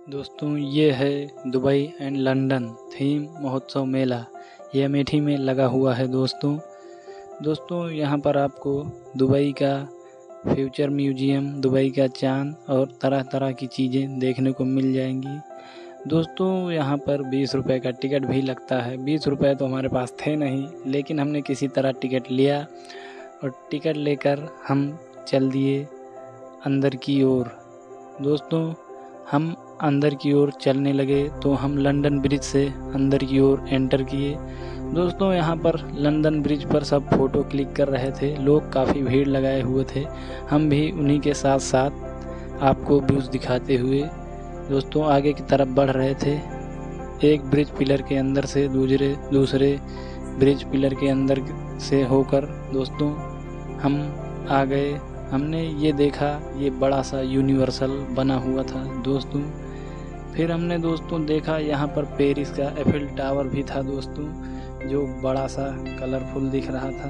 दोस्तों ये है दुबई एंड लंदन थीम महोत्सव मेला। ये अमेठी में लगा हुआ है दोस्तों यहाँ पर आपको दुबई का फ्यूचर म्यूजियम, दुबई का चांद और तरह तरह की चीज़ें देखने को मिल जाएंगी। दोस्तों यहाँ पर 20 रुपये का टिकट भी लगता है। 20 रुपये तो हमारे पास थे नहीं, लेकिन हमने किसी तरह टिकट लिया और टिकट लेकर हम चल दिए अंदर की ओर। दोस्तों हम अंदर की ओर चलने लगे तो हम लंदन ब्रिज से अंदर की ओर एंटर किए। दोस्तों यहाँ पर लंदन ब्रिज पर सब फ़ोटो क्लिक कर रहे थे, लोग काफ़ी भीड़ लगाए हुए थे। हम भी उन्हीं के साथ साथ आपको व्यूज़ दिखाते हुए दोस्तों आगे की तरफ बढ़ रहे थे। एक ब्रिज पिलर के अंदर से दूसरे ब्रिज पिलर के अंदर से होकर दोस्तों हम आ गए। हमने ये देखा, ये बड़ा सा यूनिवर्सल बना हुआ था दोस्तों। फिर हमने दोस्तों देखा यहाँ पर पेरिस का एफिल टावर भी था दोस्तों, जो बड़ा सा कलरफुल दिख रहा था।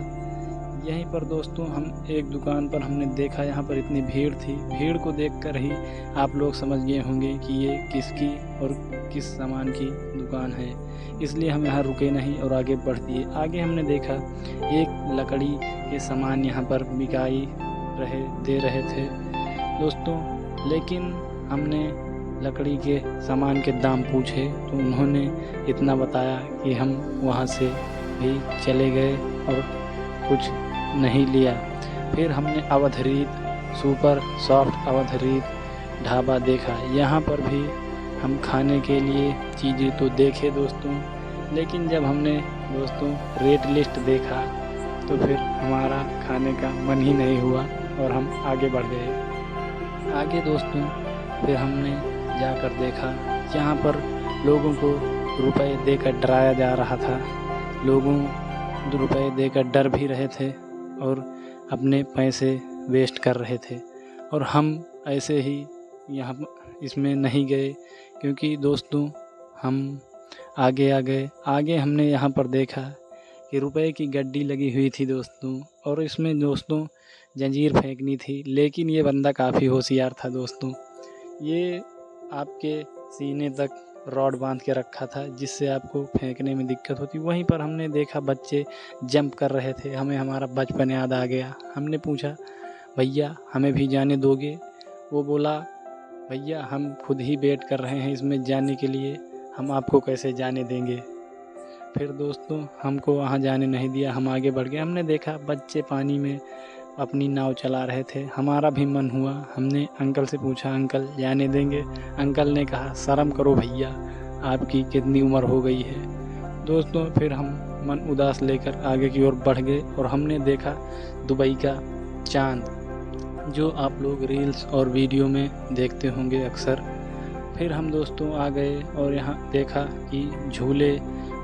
यहीं पर दोस्तों हम एक दुकान पर हमने देखा, यहाँ पर इतनी भीड़ थी, भीड़ को देखकर ही आप लोग समझ गए होंगे कि ये किसकी और किस सामान की दुकान है, इसलिए हम यहाँ रुके नहीं और आगे बढ़ दिए। आगे हमने देखा एक लकड़ी के सामान यहाँ पर बिकाई दे रहे थे दोस्तों, लेकिन हमने लकड़ी के सामान के दाम पूछे तो उन्होंने इतना बताया कि हम वहाँ से भी चले गए और कुछ नहीं लिया। फिर हमने अवधरीत सुपर सॉफ्ट अवधरीत ढाबा देखा। यहाँ पर भी हम खाने के लिए चीज़ें तो देखे दोस्तों, लेकिन जब हमने दोस्तों रेट लिस्ट देखा तो फिर हमारा खाने का मन ही नहीं हुआ और हम आगे बढ़ गए। आगे दोस्तों फिर हमने जाकर देखा, यहाँ पर लोगों को रुपए देकर डराया जा रहा था। लोगों रुपए देकर डर भी रहे थे और अपने पैसे वेस्ट कर रहे थे, और हम ऐसे ही यहाँ इसमें नहीं गए, क्योंकि दोस्तों हम आगे आ गए। आगे हमने यहाँ पर देखा कि रुपए की गड्डी लगी हुई थी दोस्तों, और इसमें दोस्तों जंजीर फेंकनी थी, लेकिन ये बंदा काफ़ी होशियार था दोस्तों। ये आपके सीने तक रॉड बांध के रखा था, जिससे आपको फेंकने में दिक्कत होती। वहीं पर हमने देखा बच्चे जंप कर रहे थे, हमें हमारा बचपन याद आ गया। हमने पूछा, भैया हमें भी जाने दोगे? वो बोला, भैया हम खुद ही वेट कर रहे हैं इसमें जाने के लिए, हम आपको कैसे जाने देंगे। फिर दोस्तों हमको वहाँ जाने नहीं दिया, हम आगे बढ़ गए। हमने देखा बच्चे पानी में अपनी नाव चला रहे थे, हमारा भी मन हुआ। हमने अंकल से पूछा, अंकल जाने देंगे? अंकल ने कहा, शर्म करो भैया, आपकी कितनी उम्र हो गई है। दोस्तों फिर हम मन उदास लेकर आगे की ओर बढ़ गए और हमने देखा दुबई का चांद, जो आप लोग रील्स और वीडियो में देखते होंगे अक्सर। फिर हम दोस्तों आ गए और यहाँ देखा कि झूले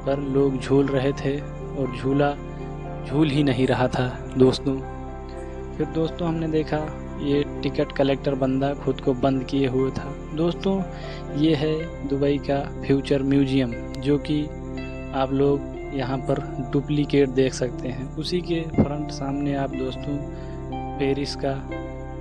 पर लोग झूल रहे थे और झूला झूल ही नहीं रहा था दोस्तों। फिर दोस्तों हमने देखा ये टिकट कलेक्टर बंदा खुद को बंद किए हुए था। दोस्तों ये है दुबई का फ्यूचर म्यूजियम, जो कि आप लोग यहाँ पर डुप्लीकेट देख सकते हैं। उसी के फ्रंट सामने आप दोस्तों पेरिस का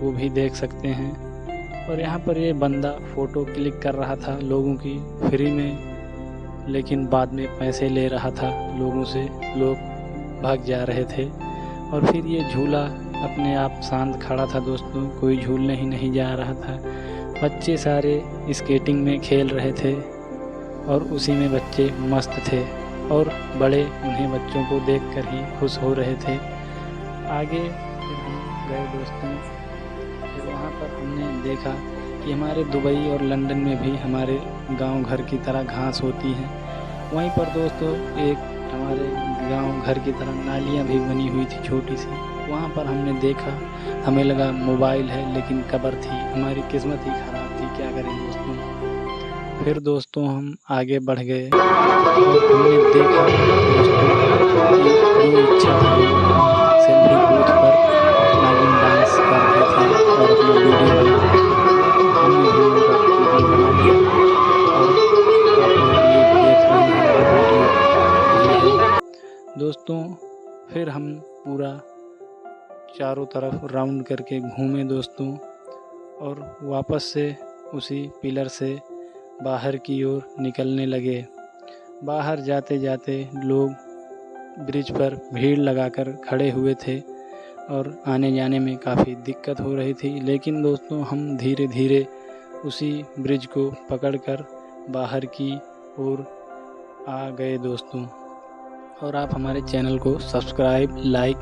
वो भी देख सकते हैं। और यहाँ पर ये बंदा फ़ोटो क्लिक कर रहा था लोगों की फ्री में, लेकिन बाद में पैसे ले रहा था लोगों से, लोग भाग जा रहे थे। और फिर ये झूला अपने आप शांत खड़ा था दोस्तों, कोई झूलने ही नहीं जा रहा था। बच्चे सारे स्केटिंग में खेल रहे थे और उसी में बच्चे मस्त थे, और बड़े उन्हें बच्चों को देखकर ही खुश हो रहे थे। आगे फिर हम गए दोस्तों, फिर वहाँ पर हमने देखा कि हमारे दुबई और लंदन में भी हमारे गांव घर की तरह घास होती है। वहीं पर दोस्तों एक हमारे गांव घर की तरह नालियाँ भी बनी हुई थी छोटी सी। वहाँ पर हमने देखा, हमें लगा मोबाइल है, लेकिन कब्र थी। हमारी किस्मत ही ख़राब थी, क्या करें दोस्तों। फिर दोस्तों हम आगे बढ़ गए और हमने देखा दोस्तों कि जो इच्छा था सेल्फी बूथ पर नागिन डांस कर रहे थे और अपना वीडियो बना रहे थे। हमने भी उनका वीडियो बना लिया और आप लोग ये देख रहे हैं ये वीडियो ये है दोस्तों। फिर हम पूरा चारों तरफ राउंड करके घूमे दोस्तों, और वापस से उसी पिलर से बाहर की ओर निकलने लगे। बाहर जाते जाते लोग ब्रिज पर भीड़ लगाकर खड़े हुए थे और आने जाने में काफ़ी दिक्कत हो रही थी, लेकिन दोस्तों हम धीरे धीरे उसी ब्रिज को पकड़कर बाहर की ओर आ गए दोस्तों। और आप हमारे चैनल को सब्सक्राइब, लाइक